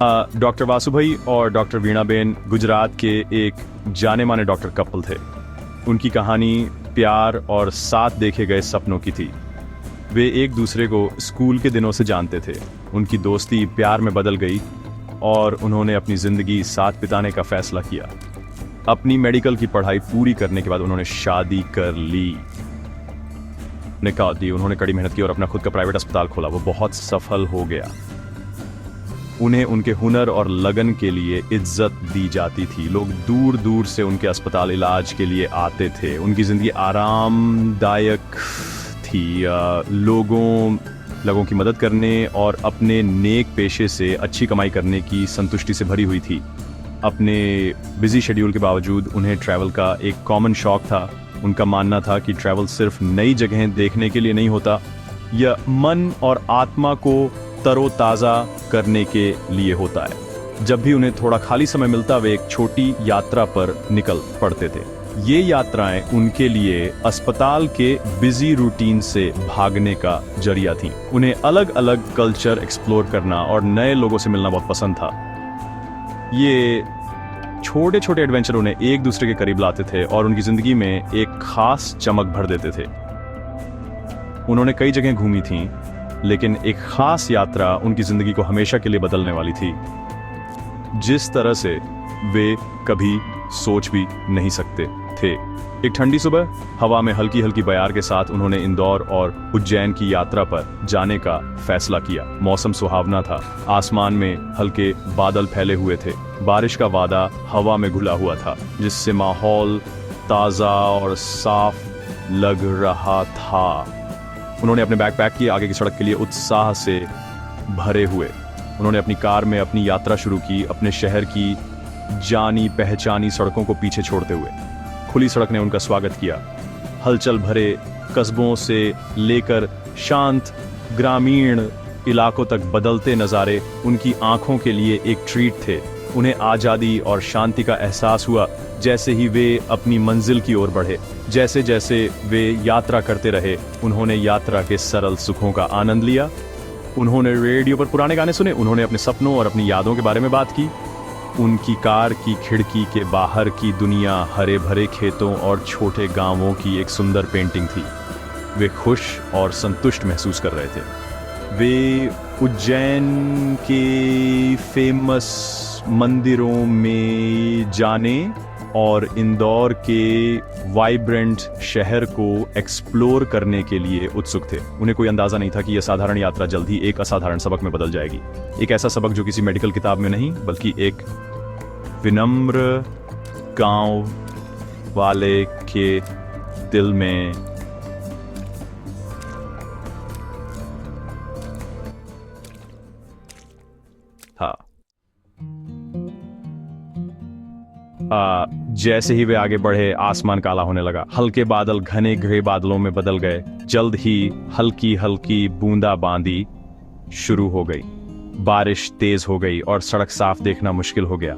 Doctor Vasubhai और doctor वीणाबेन Gujarat के एक जाने माने डॉक्टर कपल थे। उनकी कहानी प्यार और साथ देखे गए सपनों की थी। वे एक दूसरे को स्कूल के दिनों से जानते थे। उनकी दोस्ती प्यार में बदल गई और उन्होंने अपनी ज़िंदगी साथ बिताने का फैसला किया। अपनी मेडिकल की पढ़ाई पूरी करने के बाद उन्होंने शादी कर ली, निकाह दी। उन्होंने कड़ी मेहनत की और अपना खुद का प्राइवेट अस्पताल खोला। वो बहुत सफल हो गया। उन्हें उनके हुनर और लगन के लिए इज्जत दी जाती थी। लोग दूर दूर से उनके अस्पताल इलाज के लिए आते थे। उनकी ज़िंदगी आरामदायक थी। लोगों की मदद करने और अपने नेक पेशे से अच्छी कमाई करने की संतुष्टि से भरी हुई थी। अपने बिजी शेड्यूल के बावजूद उन्हें ट्रैवल का एक कॉमन शौक था। उनका मानना था कि ट्रैवल सिर्फ नई जगहें देखने के लिए नहीं होता, यह मन और आत्मा को तरोताज़ा करने के लिए होता है। जब भी उन्हें थोड़ा खाली समय मिलता वे एक छोटी यात्रा पर निकल पड़ते थे। ये यात्राएं उनके लिए अस्पताल के बिजी रूटीन से भागने का जरिया थी। उन्हें अलग अलग कल्चर एक्सप्लोर करना और नए लोगों से मिलना बहुत पसंद था। ये छोटे छोटे एडवेंचर उन्हें एक दूसरे के करीब लाते थे और उनकी जिंदगी में एक खास चमक भर देते थे। उन्होंने कई जगह घूमी थीं, लेकिन एक खास यात्रा उनकी जिंदगी को हमेशा के लिए बदलने वाली थी, जिस तरह से वे कभी सोच भी नहीं सकते थे। एक ठंडी सुबह हवा में हल्की हल्की बयार के साथ उन्होंने इंदौर और उज्जैन की यात्रा पर जाने का फैसला किया। मौसम सुहावना था। आसमान में हल्के बादल फैले हुए थे। बारिश का वादा हवा में घुला हुआ था, जिससे माहौल ताज़ा और साफ लग रहा था। उन्होंने अपने बैकपैक की आगे की सड़क के लिए उत्साह से भरे हुए। उन्होंने अपनी कार में अपनी यात्रा शुरू की, अपने शहर की जानी पहचानी सड़कों को पीछे छोड़ते हुए। खुली सड़क ने उनका स्वागत किया। हलचल भरे कस्बों से लेकर शांत ग्रामीण इलाकों तक बदलते नज़ारे उनकी आंखों के लिए एक ट्रीट थे। उन्हें आज़ादी और शांति का एहसास हुआ जैसे ही वे अपनी मंजिल की ओर बढ़े। जैसे जैसे वे यात्रा करते रहे, उन्होंने यात्रा के सरल सुखों का आनंद लिया। उन्होंने रेडियो पर पुराने गाने सुने। उन्होंने अपने सपनों और अपनी यादों के बारे में बात की। उनकी कार की खिड़की के बाहर की दुनिया हरे भरे खेतों और छोटे गांवों की एक सुंदर पेंटिंग थी। वे खुश और संतुष्ट महसूस कर रहे थे। वे उज्जैन के फेमस मंदिरों में जाने और इंदौर के वाइब्रेंट शहर को एक्सप्लोर करने के लिए उत्सुक थे। उन्हें कोई अंदाजा नहीं था कि यह साधारण यात्रा जल्द ही एक असाधारण सबक में बदल जाएगी। एक ऐसा सबक जो किसी मेडिकल किताब में नहीं, बल्कि एक विनम्र गांव वाले के दिल में था। जैसे ही वे आगे बढ़े, आसमान काला होने लगा। हल्के बादल घने घने बादलों में बदल गए। जल्द ही हल्की हल्की बूंदाबांदी शुरू हो गई। बारिश तेज हो गई और सड़क साफ देखना मुश्किल हो गया।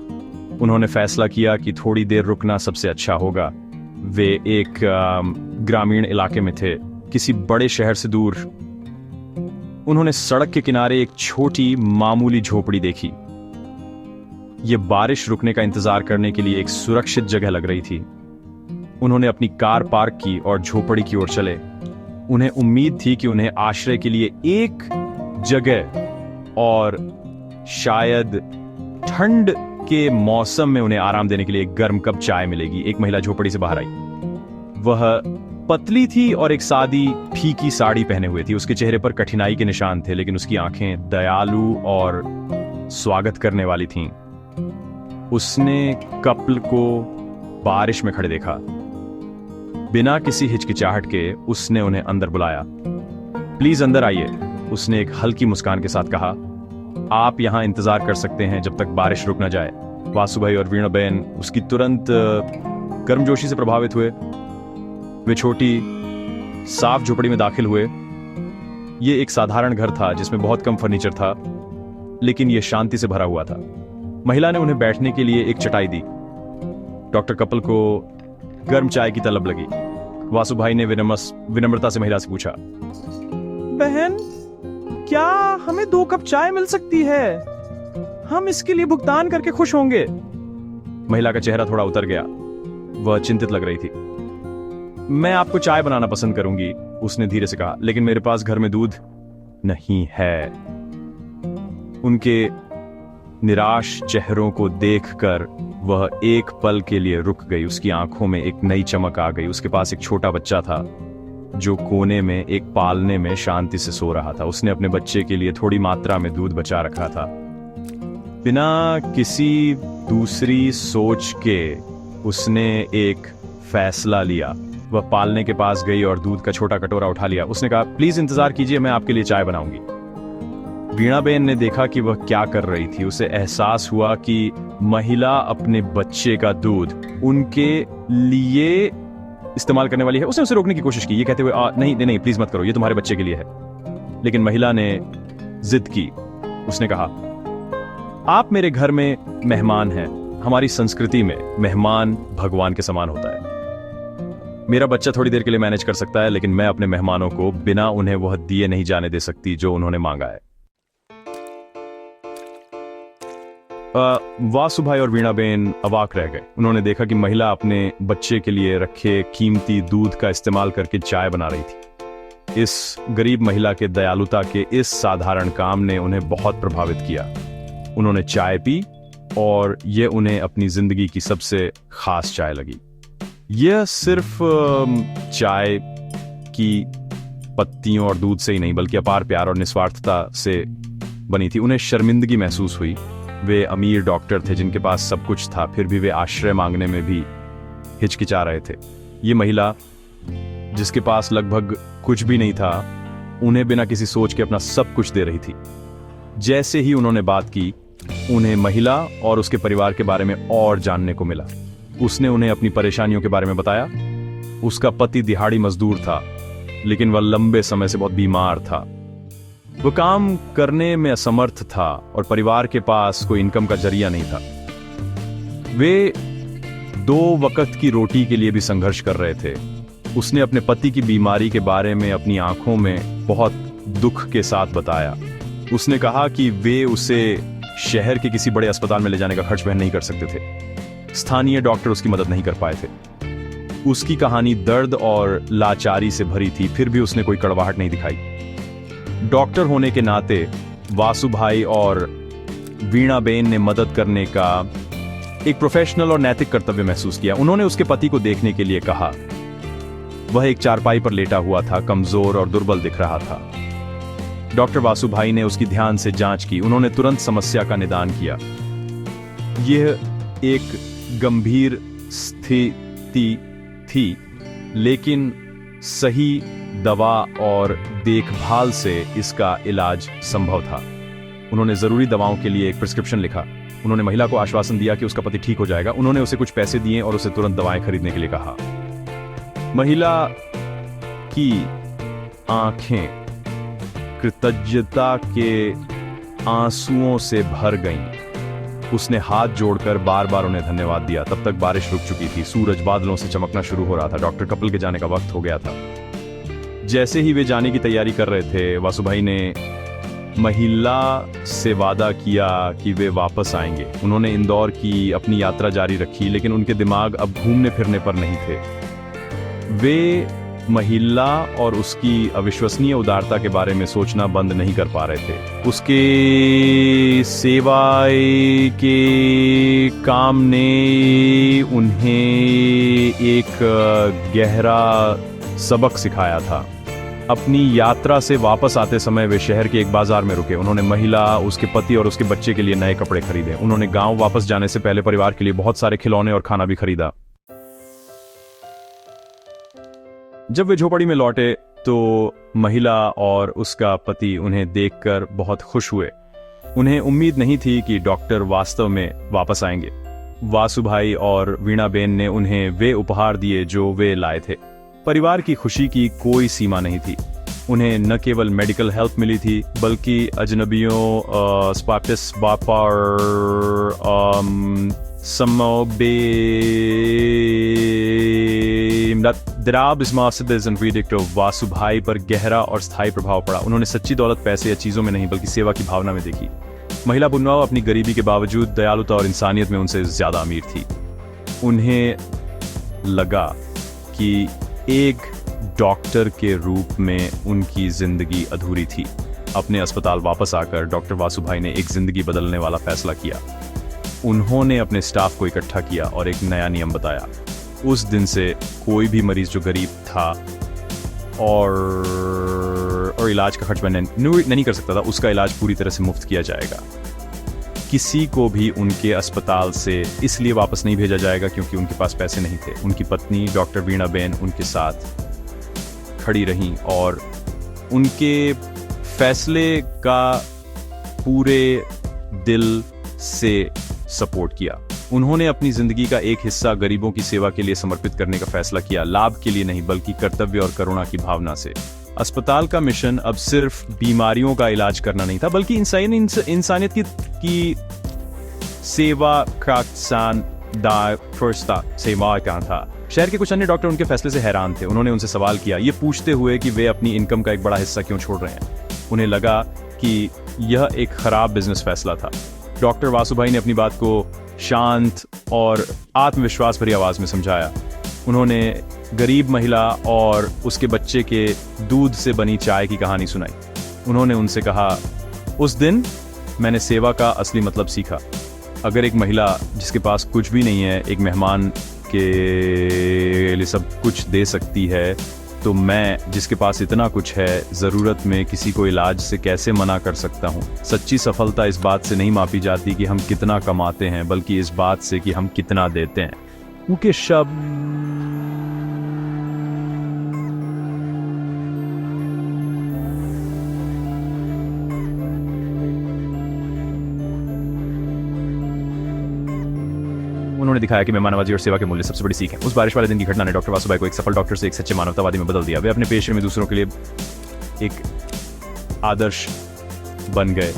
उन्होंने फैसला किया कि थोड़ी देर रुकना सबसे अच्छा होगा। वे एक ग्रामीण इलाके में थे, किसी बड़े शहर से दूर। उन्होंने सड़क के किनारे एक छोटी मामूली झोपड़ी देखी। ये बारिश रुकने का इंतजार करने के लिए एक सुरक्षित जगह लग रही थी। उन्होंने अपनी कार पार्क की और झोपड़ी की ओर चले। उन्हें उम्मीद थी कि उन्हें आश्रय के लिए एक जगह और शायद ठंड के मौसम में उन्हें आराम देने के लिए एक गर्म कप चाय मिलेगी। एक महिला झोपड़ी से बाहर आई। वह पतली थी और एक सादी फीकी साड़ी पहने हुए थी। उसके चेहरे पर कठिनाई के निशान थे, लेकिन उसकी आंखें दयालु और स्वागत करने वाली थीं। उसने कपल को बारिश में खड़े देखा। बिना किसी हिचकिचाहट के उसने उन्हें अंदर बुलाया। प्लीज अंदर आइए, उसने एक हल्की मुस्कान के साथ कहा। आप यहां इंतजार कर सकते हैं जब तक बारिश रुक न जाए। वासुभाई और वीणाबेन उसकी तुरंत गर्मजोशी से प्रभावित हुए। वे छोटी साफ झोपड़ी में दाखिल हुए। ये एक साधारण घर था जिसमें बहुत कम फर्नीचर था, लेकिन यह शांति से भरा हुआ था। महिला ने उन्हें बैठने के लिए एक चटाई दी। डॉक्टर कपल को गर्म चाय की तलब लगी। वासुभाई ने विनम्रता से महिला से पूछा, बहन, क्या हमें 2 कप चाय मिल सकती है? हम इसके लिए भुगतान करके खुश होंगे। महिला का चेहरा थोड़ा उतर गया, वह चिंतित लग रही थी। मैं आपको चाय बनाना पसंद करूंगी, उसने धीरे से कहा, लेकिन मेरे पास घर में दूध नहीं है। उनके निराश चेहरों को देखकर वह एक पल के लिए रुक गई। उसकी आंखों में एक नई चमक आ गई। उसके पास एक छोटा बच्चा था जो कोने में एक पालने में शांति से सो रहा था। उसने अपने बच्चे के लिए थोड़ी मात्रा में दूध बचा रखा था। बिना किसी दूसरी सोच के उसने एक फैसला लिया। वह पालने के पास गई और दूध का छोटा कटोरा उठा लिया। उसने कहा, प्लीज इंतजार कीजिए, मैं आपके लिए चाय बनाऊंगी। वीणाबेन ने देखा कि वह क्या कर रही थी। उसे एहसास हुआ कि महिला अपने बच्चे का दूध उनके लिए इस्तेमाल करने वाली है। उसने उसे रोकने की कोशिश की, ये कहते हुए, नहीं नहीं नहीं, प्लीज मत करो, ये तुम्हारे बच्चे के लिए है। लेकिन महिला ने जिद की। उसने कहा, आप मेरे घर में मेहमान हैं। हमारी संस्कृति में मेहमान भगवान के समान होता है। मेरा बच्चा थोड़ी देर के लिए मैनेज कर सकता है, लेकिन मैं अपने मेहमानों को बिना उन्हें वह दिए नहीं जाने दे सकती जो उन्होंने मांगा है। वासुभाई और वीणाबेन अवाक रह गए। उन्होंने देखा कि महिला अपने बच्चे के लिए रखे कीमती दूध का इस्तेमाल करके चाय बना रही थी। इस गरीब महिला के दयालुता के इस साधारण काम ने उन्हें बहुत प्रभावित किया। उन्होंने चाय पी और यह उन्हें अपनी जिंदगी की सबसे खास चाय लगी। यह सिर्फ चाय की पत्तियों और दूध से ही नहीं, बल्कि अपार प्यार और निस्वार्थता से बनी थी। उन्हें शर्मिंदगी महसूस हुई। वे अमीर डॉक्टर थे जिनके पास सब कुछ था, फिर भी वे आश्रय मांगने में भी हिचकिचा रहे थे। ये महिला जिसके पास लगभग कुछ भी नहीं था, उन्हें बिना किसी सोच के अपना सब कुछ दे रही थी। जैसे ही उन्होंने बात की, उन्हें महिला और उसके परिवार के बारे में और जानने को मिला। उसने उन्हें अपनी परेशानियों के बारे में बताया। उसका पति दिहाड़ी मजदूर था, लेकिन वह लंबे समय से बहुत बीमार था। वो काम करने में असमर्थ था और परिवार के पास कोई इनकम का जरिया नहीं था। वे 2 वक्त की रोटी के लिए भी संघर्ष कर रहे थे। उसने अपने पति की बीमारी के बारे में अपनी आंखों में बहुत दुख के साथ बताया। उसने कहा कि वे उसे शहर के किसी बड़े अस्पताल में ले जाने का खर्च वहन नहीं कर सकते थे। स्थानीय डॉक्टर उसकी मदद नहीं कर पाए थे। उसकी कहानी दर्द और लाचारी से भरी थी, फिर भी उसने कोई कड़वाहट नहीं दिखाई। डॉक्टर होने के नाते वासुभाई और वीणाबेन ने मदद करने का एक प्रोफेशनल और नैतिक कर्तव्य महसूस किया। उन्होंने उसके पति को देखने के लिए कहा। वह एक चारपाई पर लेटा हुआ था, कमजोर और दुर्बल दिख रहा था। डॉक्टर वासुभाई ने उसकी ध्यान से जांच की। उन्होंने तुरंत समस्या का निदान किया। यह एक गंभीर स्थिति थी, लेकिन सही दवा और देखभाल से इसका इलाज संभव था। उन्होंने जरूरी दवाओं के लिए एक प्रिस्क्रिप्शन लिखा। उन्होंने महिला को आश्वासन दिया कि उसका पति ठीक हो जाएगा। उन्होंने उसे कुछ पैसे दिए और उसे तुरंत दवाएं खरीदने के लिए कहा। महिला की आंखें कृतज्ञता के आंसुओं से भर गईं। उसने हाथ जोड़कर बार बार उन्हें धन्यवाद दिया। तब तक बारिश रुक चुकी थी। सूरज बादलों से चमकना शुरू हो रहा था। डॉक्टर कपिल के जाने का वक्त हो गया था। जैसे ही वे जाने की तैयारी कर रहे थे, वासुभाई ने महिला से वादा किया कि वे वापस आएंगे। उन्होंने इंदौर की अपनी यात्रा जारी रखी, लेकिन उनके दिमाग अब घूमने फिरने पर नहीं थे। वे महिला और उसकी अविश्वसनीय उदारता के बारे में सोचना बंद नहीं कर पा रहे थे। उसके सेवा के काम ने उन्हें एक गहरा सबक सिखाया था। अपनी यात्रा से वापस आते समय वे शहर के एक बाजार में रुके। उन्होंने महिला, उसके पति और उसके बच्चे के लिए नए कपड़े खरीदे। उन्होंने गांव वापस जाने से पहले परिवार के लिए बहुत सारे खिलौने और खाना भी खरीदा। जब वे झोपड़ी में लौटे तो महिला और उसका पति उन्हें देखकर बहुत खुश हुए। उन्हें उम्मीद नहीं थी कि डॉक्टर वास्तव में वापस आएंगे। वासुभाई और वीणाबेन ने उन्हें वे उपहार दिए जो वे लाए थे। परिवार की खुशी की कोई सीमा नहीं थी। उन्हें न केवल मेडिकल हेल्प मिली थी, बल्कि अजनबियों स्पापिस बापर वासुभाई पर गहरा और स्थायी प्रभाव पड़ा। उन्होंने सच्ची दौलत पैसे या चीजों में नहीं, बल्कि सेवा की भावना में देखी। महिला बुनवाव अपनी गरीबी के बावजूद दयालुता और इंसानियत में उनसे ज़्यादा अमीर थी। उन्हें लगा कि एक डॉक्टर के रूप में उनकी ज़िंदगी अधूरी थी। अपने अस्पताल वापस आकर डॉक्टर वासुभाई ने एक ज़िंदगी बदलने वाला फैसला किया। उन्होंने अपने स्टाफ को इकट्ठा किया और एक नया नियम बताया। उस दिन से कोई भी मरीज जो गरीब था और इलाज का खर्च नहीं कर सकता था, उसका इलाज पूरी तरह से मुफ्त किया जाएगा। किसी को भी उनके अस्पताल से इसलिए वापस नहीं भेजा जाएगा क्योंकि उनके पास पैसे नहीं थे। उनकी पत्नी डॉक्टर वीणाबेन उनके साथ खड़ी रहीं और उनके फैसले का पूरे दिल से सपोर्ट किया। उन्होंने अपनी जिंदगी का एक हिस्सा गरीबों की सेवा के लिए समर्पित करने का फैसला किया, लाभ के लिए नहीं बल्कि कर्तव्य और करुणा की भावना से। अस्पताल का मिशन अब सिर्फ बीमारियों का इलाज करना नहीं था, बल्कि इंसानियत की सेवा का सेवा का था। शहर के कुछ अन्य डॉक्टर उनके फैसले से हैरान थे। उन्होंने उनसे सवाल किया, ये पूछते हुए कि वे अपनी इनकम का एक बड़ा हिस्सा क्यों छोड़ रहे हैं। उन्हें लगा कि यह एक खराब बिजनेस फैसला था। डॉक्टर वासुभाई ने अपनी बात को शांत और आत्मविश्वास भरी आवाज में समझाया। उन्होंने गरीब महिला और उसके बच्चे के दूध से बनी चाय की कहानी सुनाई। उन्होंने उनसे कहा, उस दिन मैंने सेवा का असली मतलब सीखा। अगर एक महिला जिसके पास कुछ भी नहीं है एक मेहमान के लिए सब कुछ दे सकती है, तो मैं जिसके पास इतना कुछ है ज़रूरत में किसी को इलाज से कैसे मना कर सकता हूँ। सच्ची सफलता इस बात से नहीं मापी जाती कि हम कितना कमाते हैं, बल्कि इस बात से कि हम कितना देते हैं। उनके शब्द उन्होंने दिखाया कि मेहमाननवाजी और सेवा के मूल्य सबसे बड़ी सीख है। उस बारिश वाले दिन की घटना ने डॉक्टर वासुभाई को एक सफल डॉक्टर से एक सच्चे मानवतावादी में बदल दिया। वे अपने पेशे में दूसरों के लिए एक आदर्श बन गए।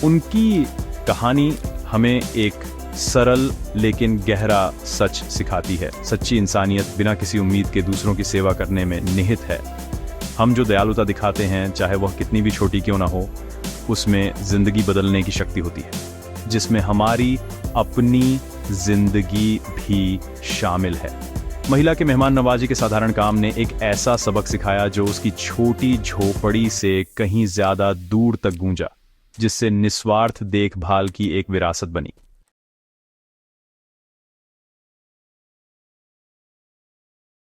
उनकी कहानी हमें एक सरल लेकिन गहरा सच सिखाती है। सच्ची इंसानियत बिना किसी उम्मीद के दूसरों की सेवा करने में निहित है। हम जो दयालुता दिखाते हैं, चाहे वह कितनी भी छोटी क्यों ना हो, उसमें जिंदगी बदलने की शक्ति होती है, जिसमें हमारी अपनी जिंदगी भी शामिल है। महिला के मेहमान नवाजी के साधारण काम ने एक ऐसा सबक सिखाया जो उसकी छोटी झोपड़ी से कहीं ज्यादा दूर तक गूंजा, जिससे निस्वार्थ देखभाल की एक विरासत बनी।